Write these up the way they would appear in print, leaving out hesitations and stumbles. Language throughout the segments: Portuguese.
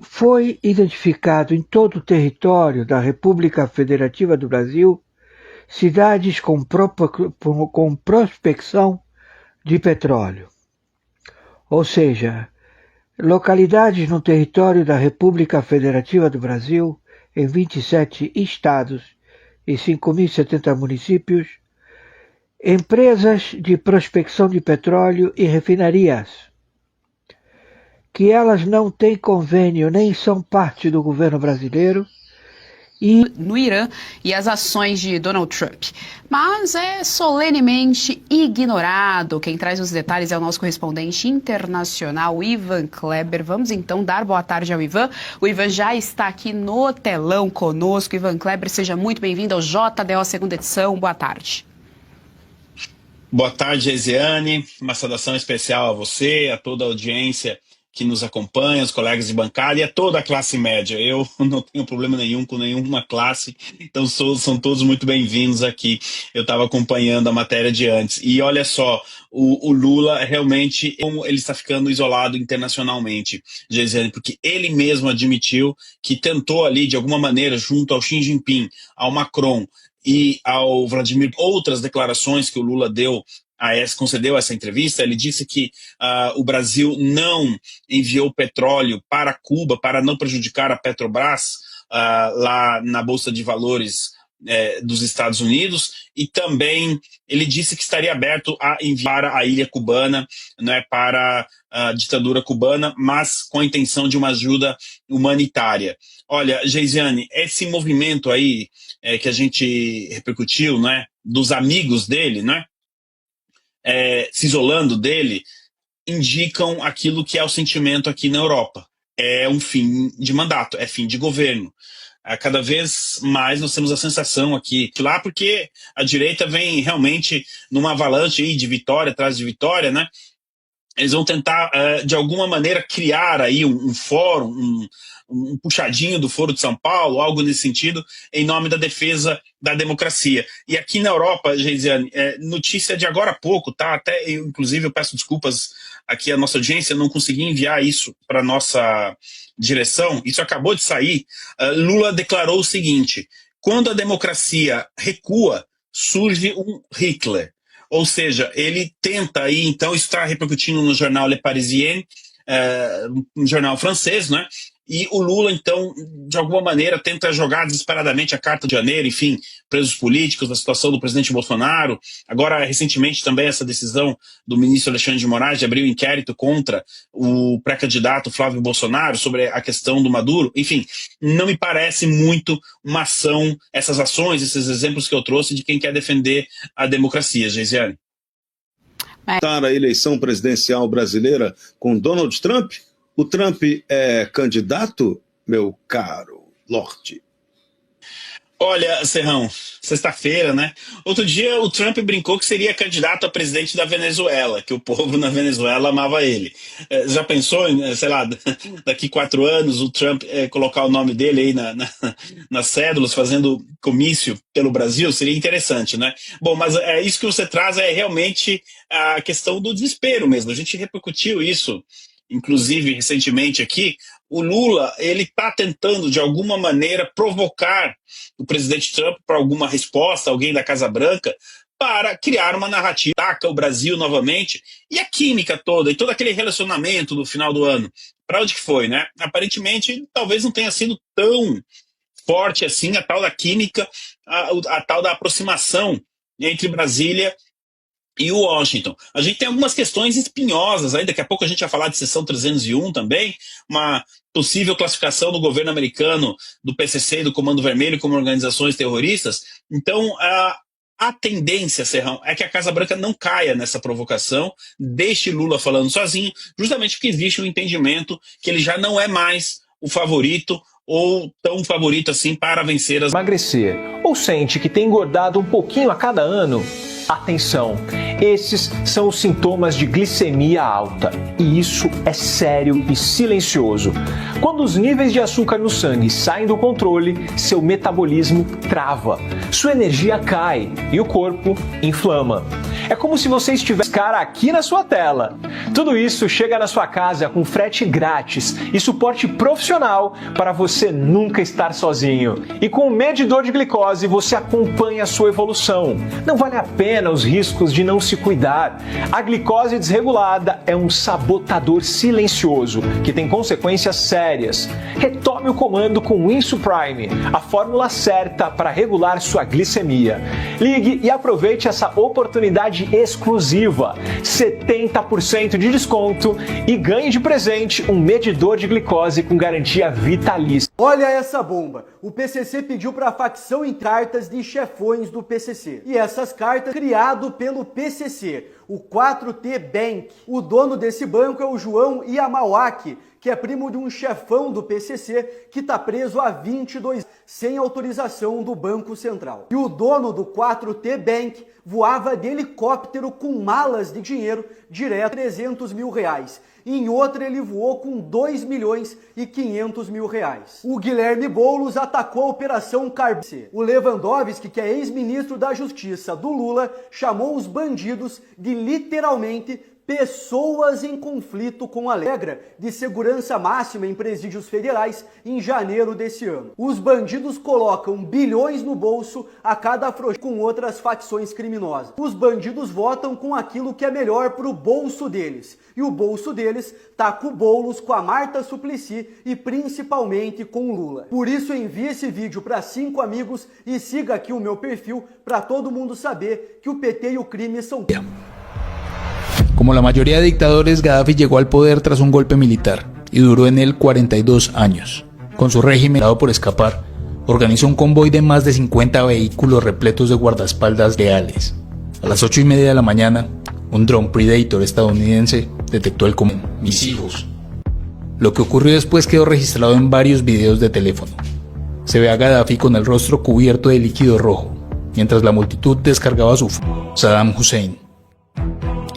Foi identificado em todo o território da República Federativa do Brasil cidades com prospecção de petróleo. Ou seja, localidades no território da República Federativa do Brasil, em 27 estados e 5.070 municípios, empresas de prospecção de petróleo e refinarias, que elas não têm convênio nem são parte do governo brasileiro, e no Irã e as ações de Donald Trump. Mas é solenemente ignorado. Quem traz os detalhes é o nosso correspondente internacional, Ivan Kleber. Vamos então dar boa tarde ao Ivan. O Ivan já está aqui no telão conosco. Ivan Kleber, seja muito bem-vindo ao JDO segunda edição. Boa tarde. Boa tarde, Geisiane. Uma saudação especial a você, a toda a audiência que nos acompanha, os colegas de bancada e a toda a classe média. Eu não tenho problema nenhum com nenhuma classe, então são todos muito bem-vindos aqui. Eu estava acompanhando a matéria de antes. E olha só, o Lula realmente, ele está ficando isolado internacionalmente, Geisiane, porque ele mesmo admitiu que tentou ali, de alguma maneira, junto ao Xi Jinping, ao Macron e ao Vladimir, outras declarações que o Lula concedeu essa entrevista. Ele disse que o Brasil não enviou petróleo para Cuba para não prejudicar a Petrobras lá na Bolsa de Valores dos Estados Unidos, e também ele disse que estaria aberto a enviar a ilha cubana, né, para a ditadura cubana, mas com a intenção de uma ajuda humanitária. Olha, Geisiane, esse movimento aí que a gente repercutiu, né, dos amigos dele, né, se isolando dele, indicam aquilo que é o sentimento aqui na Europa. É um fim de mandato, é fim de governo. Cada vez mais nós temos a sensação aqui, lá porque a direita vem realmente numa avalanche aí de vitória atrás de vitória, né? Eles vão tentar, de alguma maneira, criar aí um fórum, um puxadinho do Foro de São Paulo, algo nesse sentido, em nome da defesa da democracia. E aqui na Europa, Geisiane, notícia de agora há pouco, tá? Até, inclusive, eu peço desculpas aqui à nossa audiência, eu não consegui enviar isso para a nossa direção, isso acabou de sair. Lula declarou o seguinte: quando a democracia recua, surge um Hitler. Ou seja, ele tenta aí, então, isso está repercutindo no jornal Le Parisien, um jornal francês, né? E o Lula, então, de alguma maneira, tenta jogar desesperadamente a carta de janeiro, enfim, presos políticos, a situação do presidente Bolsonaro. Agora, recentemente, também essa decisão do ministro Alexandre de Moraes de abrir um inquérito contra o pré-candidato Flávio Bolsonaro sobre a questão do Maduro. Enfim, não me parece muito uma ação, essas ações, esses exemplos que eu trouxe de quem quer defender a democracia, Geisiane. A eleição presidencial brasileira com Donald Trump? O Trump é candidato, meu caro Lorde? Olha, Serrão, sexta-feira, né? Outro dia o Trump brincou que seria candidato a presidente da Venezuela, que o povo na Venezuela amava ele. Já pensou, sei lá, daqui 4 anos o Trump colocar o nome dele aí nas cédulas, fazendo comício pelo Brasil? Seria interessante, né? Bom, mas isso que você traz é realmente a questão do desespero mesmo. A gente repercutiu isso, inclusive recentemente aqui. O Lula, ele está tentando de alguma maneira provocar o presidente Trump para alguma resposta, alguém da Casa Branca, para criar uma narrativa, ataca o Brasil novamente, e a química toda, e todo aquele relacionamento do final do ano, para onde que foi, né? Aparentemente, talvez não tenha sido tão forte assim a tal da química, a tal da aproximação entre Brasília e o Washington. A gente tem algumas questões espinhosas aí, daqui a pouco a gente vai falar de seção 301 também, uma possível classificação do governo americano, do PCC e do Comando Vermelho como organizações terroristas. Então, a tendência, Serrão, é que a Casa Branca não caia nessa provocação, deixe Lula falando sozinho, justamente porque existe um entendimento que ele já não é mais o favorito, ou tão favorito assim para vencer as... Emagrecer, ou sente que tem engordado um pouquinho a cada ano? Atenção, esses são os sintomas de glicemia alta, e isso é sério e silencioso. Quando os níveis de açúcar no sangue saem do controle, seu metabolismo trava, sua energia cai e o corpo inflama. É como se você estivesse cara aqui na sua tela. Tudo isso chega na sua casa com frete grátis e suporte profissional para você nunca estar sozinho. E com o medidor de glicose você acompanha a sua evolução. Não vale a pena os riscos de não se cuidar. A glicose desregulada é um sabotador silencioso que tem consequências sérias. Retome o comando com o Insuprime, a fórmula certa para regular sua glicemia. Ligue e aproveite essa oportunidade exclusiva. 70% de desconto e ganhe de presente um medidor de glicose com garantia vitalícia. Olha essa bomba! O PCC pediu para a facção em cartas de chefões do PCC. E essas cartas criado pelo PCC, o 4T Bank. O dono desse banco é o João Iamawaki, que é primo de um chefão do PCC que está preso há 22 anos, sem autorização do Banco Central. E o dono do 4T Bank voava de helicóptero com malas de dinheiro direto a 300 mil reais. Em outra ele voou com 2 milhões e 500 mil reais. O Guilherme Boulos atacou a Operação Carbice. O Lewandowski, que é ex-ministro da Justiça do Lula, chamou os bandidos de literalmente pessoas em conflito com a regra de segurança máxima em presídios federais em janeiro desse ano. Os bandidos colocam bilhões no bolso a cada afrouxa com outras facções criminosas. Os bandidos votam com aquilo que é melhor para o bolso deles. E o bolso deles tá com o Boulos, com a Marta Suplicy e principalmente com o Lula. Por isso envie esse vídeo para 5 amigos e siga aqui o meu perfil para todo mundo saber que o PT e o crime são... Como la mayoría de dictadores, Gaddafi llegó al poder tras un golpe militar y duró en él 42 años. Con su régimen dado por escapar, organizó un convoy de más de 50 vehículos repletos de guardaespaldas leales. A las 8:30 de la mañana, un dron Predator estadounidense detectó el comando: mis hijos. Lo que ocurrió después quedó registrado en varios videos de teléfono. Se ve a Gaddafi con el rostro cubierto de líquido rojo, mientras la multitud descargaba su Saddam Hussein.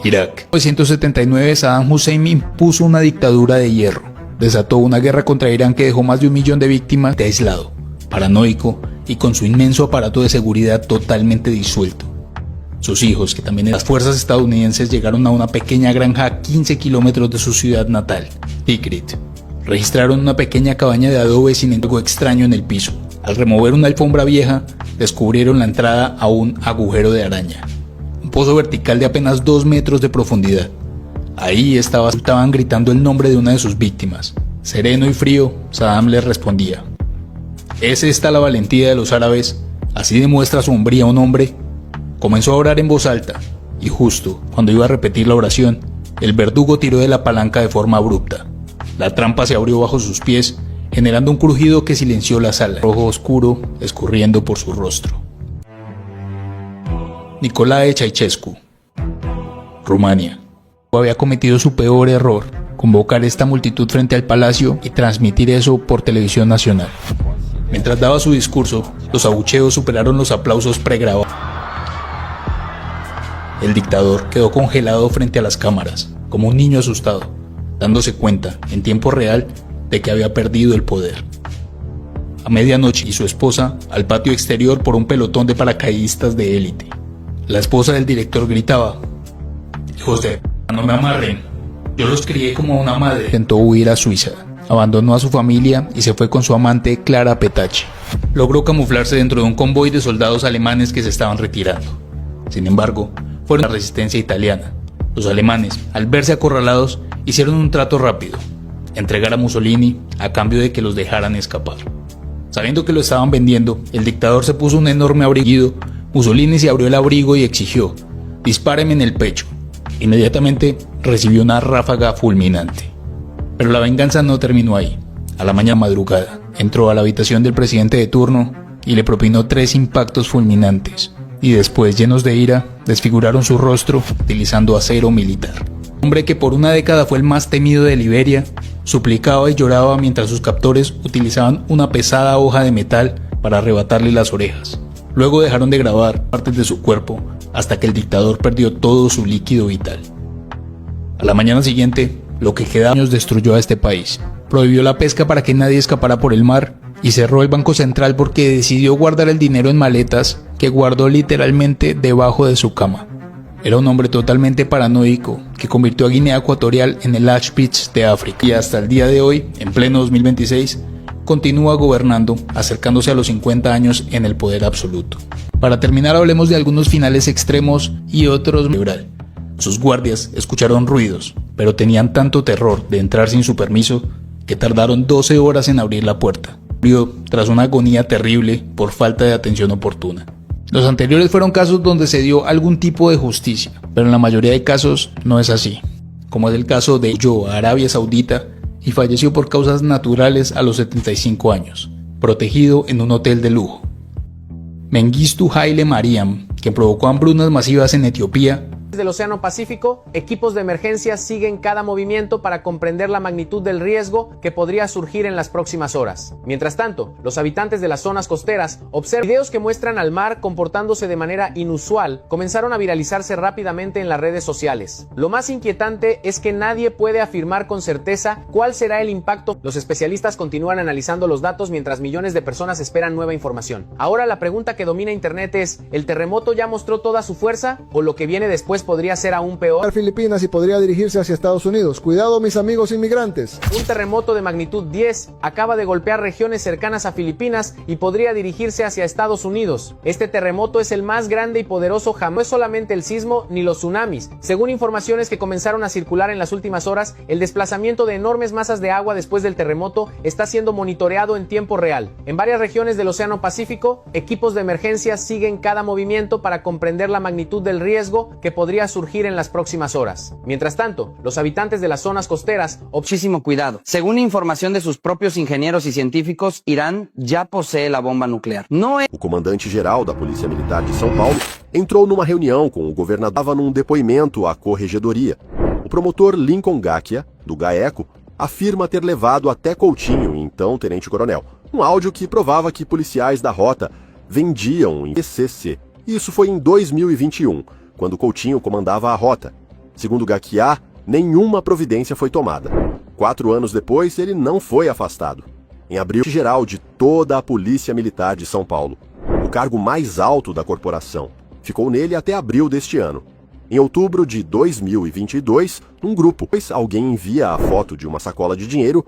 Irak. En 1979 Saddam Hussein impuso una dictadura de hierro. Desató una guerra contra Irán que dejó más de 1 millón de víctimas, de aislado, paranoico y con su inmenso aparato de seguridad totalmente disuelto. Sus hijos, que también eran las fuerzas estadounidenses, llegaron a una pequeña granja a 15 kilómetros de su ciudad natal, Tikrit. Registraron una pequeña cabaña de adobe sin algo extraño en el piso. Al remover una alfombra vieja, descubrieron la entrada a un agujero de araña. Un pozo vertical de apenas 2 metros de profundidad. Ahí estaban gritando el nombre de una de sus víctimas. Sereno y frío, Saddam les respondía. ¿Es esta la valentía de los árabes? ¿Así demuestra su hombría un hombre? Comenzó a orar en voz alta, y justo cuando iba a repetir la oración, el verdugo tiró de la palanca de forma abrupta. La trampa se abrió bajo sus pies, generando un crujido que silenció la sala, rojo oscuro escurriendo por su rostro. Nicolae Ceausescu, Rumania. Había cometido su peor error, convocar esta multitud frente al palacio y transmitir eso por televisión nacional. Mientras daba su discurso, los abucheos superaron los aplausos pregrabados. El dictador quedó congelado frente a las cámaras, como un niño asustado, dándose cuenta, en tiempo real, de que había perdido el poder. A medianoche, y su esposa al patio exterior por un pelotón de paracaidistas de élite. La esposa del director gritaba: «Hijos de p***, no me amarren, yo los crié como una madre». Intentó huir a Suiza, abandonó a su familia y se fue con su amante Clara Petacci. Logró camuflarse dentro de un convoy de soldados alemanes que se estaban retirando. Sin embargo, fueron la resistencia italiana. Los alemanes, al verse acorralados, hicieron un trato rápido: entregar a Mussolini a cambio de que los dejaran escapar. Sabiendo que lo estaban vendiendo, el dictador se puso un enorme abrigo. Mussolini se abrió el abrigo y exigió: «Dispáreme en el pecho». Inmediatamente recibió una ráfaga fulminante. Pero la venganza no terminó ahí. A la mañana madrugada, entró a la habitación del presidente de turno y le propinó 3 impactos fulminantes. Y después, llenos de ira, desfiguraron su rostro utilizando acero militar. Un hombre que por una década fue el más temido de Liberia, suplicaba y lloraba mientras sus captores utilizaban una pesada hoja de metal para arrebatarle las orejas. Luego dejaron de grabar partes de su cuerpo hasta que el dictador perdió todo su líquido vital. A la mañana siguiente, lo que quedaba de años destruyó a este país. Prohibió la pesca para que nadie escapara por el mar y cerró el Banco Central porque decidió guardar el dinero en maletas que guardó literalmente debajo de su cama. Era un hombre totalmente paranoico que convirtió a Guinea Ecuatorial en el Auschwitz de África y hasta el día de hoy, en pleno 2026, continúa gobernando, acercándose a los 50 años en el poder absoluto. Para terminar, hablemos de algunos finales extremos y otros cerebral. Sus guardias escucharon ruidos, pero tenían tanto terror de entrar sin su permiso que tardaron 12 horas en abrir la puerta. Murió tras una agonía terrible por falta de atención oportuna. Los anteriores fueron casos donde se dio algún tipo de justicia, pero en la mayoría de casos no es así, como es el caso de huyó a Arabia Saudita y falleció por causas naturales a los 75 años, protegido en un hotel de lujo. Mengistu Haile Mariam, quien provocó hambrunas masivas en Etiopía, del Océano Pacífico, equipos de emergencia siguen cada movimiento para comprender la magnitud del riesgo que podría surgir en las próximas horas. Mientras tanto, los habitantes de las zonas costeras observan videos que muestran al mar comportándose de manera inusual, comenzaron a viralizarse rápidamente en las redes sociales. Lo más inquietante es que nadie puede afirmar con certeza cuál será el impacto. Los especialistas continúan analizando los datos mientras millones de personas esperan nueva información. Ahora la pregunta que domina Internet es, ¿el terremoto ya mostró toda su fuerza o lo que viene después podría ser aún peor? Filipinas y podría dirigirse hacia Estados Unidos. Cuidado, mis amigos inmigrantes. Un terremoto de magnitud 10 acaba de golpear regiones cercanas a Filipinas y podría dirigirse hacia Estados Unidos. Este terremoto es el más grande y poderoso jamás. No es solamente el sismo ni los tsunamis. Según informaciones que comenzaron a circular en las últimas horas, el desplazamiento de enormes masas de agua después del terremoto está siendo monitoreado en tiempo real. En varias regiones del Océano Pacífico, equipos de emergencia siguen cada movimiento para comprender la magnitud del riesgo que podría surgir en las próximas horas. Mientras tanto, los habitantes de las zonas costeras... Muchísimo cuidado. Según información de sus propios ingenieros y científicos, Irán já possui a bomba nuclear. O comandante-geral da Polícia Militar de São Paulo entrou numa reunião com o governador. Estava num depoimento à corregedoria. O promotor Lincoln Gakia, do GAECO, afirma ter levado até Coutinho, então tenente-coronel, um áudio que provava que policiais da rota vendiam em PCC. Isso foi em 2021. Quando Coutinho comandava a rota. Segundo Gaquiá, nenhuma providência foi tomada. 4 anos depois, ele não foi afastado. Em abril, geral de toda a Polícia Militar de São Paulo, o cargo mais alto da corporação, ficou nele até abril deste ano. Em outubro de 2022, um grupo, pois alguém envia a foto de uma sacola de dinheiro.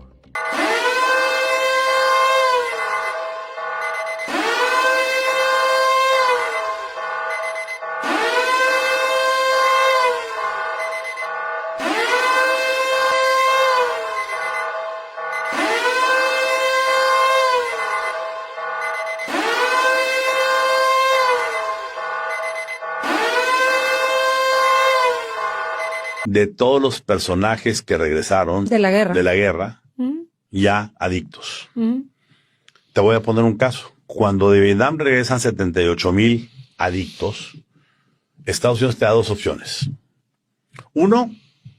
De todos los personajes que regresaron de la guerra, ya adictos. Te voy a poner un caso. Cuando de Vietnam regresan 78,000 adictos, Estados Unidos te da 2 opciones. Uno,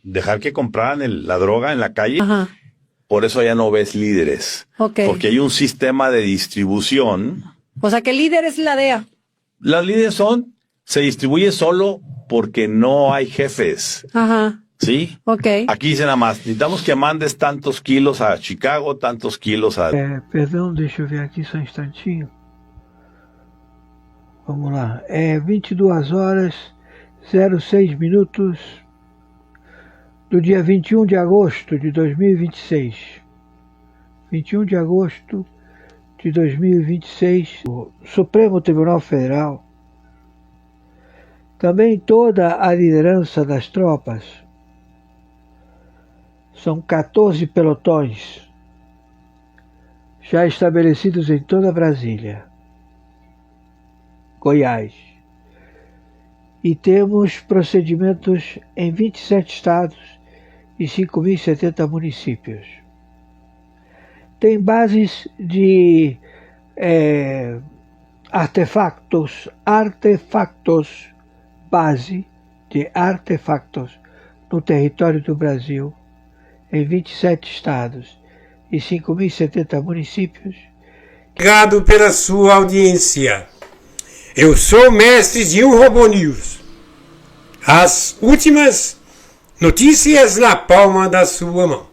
dejar que compraran la droga en la calle. Ajá. Por eso ya no ves líderes. Okay. Porque hay un sistema de distribución. O sea, que el líder es la DEA. Los líderes se distribuye solo porque no hay jefes. Ajá. ¿Sí? Ok. Aquí dice nada más, necesitamos que mandes tantos kilos a Chicago, tantos kilos a... Perdão, deixa eu ver aqui só um instantinho. Vamos lá. 22 horas 06 minutos do dia 21 de agosto de 2026. 21 de agosto de 2026, o Supremo Tribunal Federal, também toda a liderança das tropas, são 14 pelotões já estabelecidos em toda Brasília, Goiás, e temos procedimentos em 27 estados e 5.070 municípios. Tem bases de artefactos, base de artefactos no território do Brasil, em 27 estados e 5.070 municípios. Obrigado pela sua audiência. Eu sou o mestre de Robo News. As últimas notícias na palma da sua mão.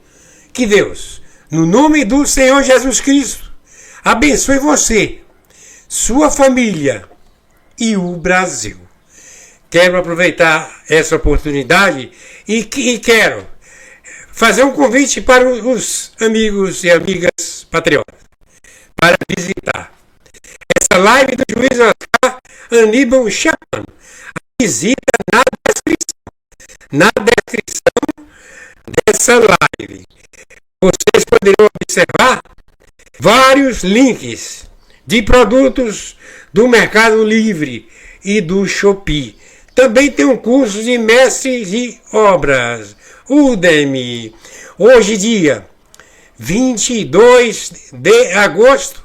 Que Deus, no nome do Senhor Jesus Cristo, abençoe você, sua família e o Brasil. quero aproveitar essa oportunidade e quero fazer um convite para os amigos e amigas patriotas para visitar essa live do juiz Oscar Aníbal Chapman. A visita na descrição dessa live. Vocês poderão observar vários links de produtos do Mercado Livre e do Shopee. Também tem um curso de mestre de obras, Udemy. Hoje, dia 22 de agosto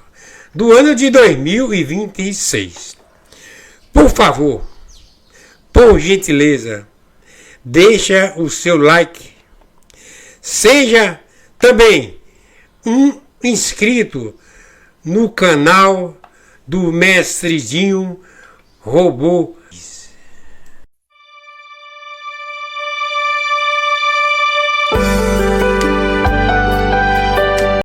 do ano de 2026. Por favor, por gentileza, deixa o seu like. Seja também um inscrito no canal do Mestre Dinho Robô.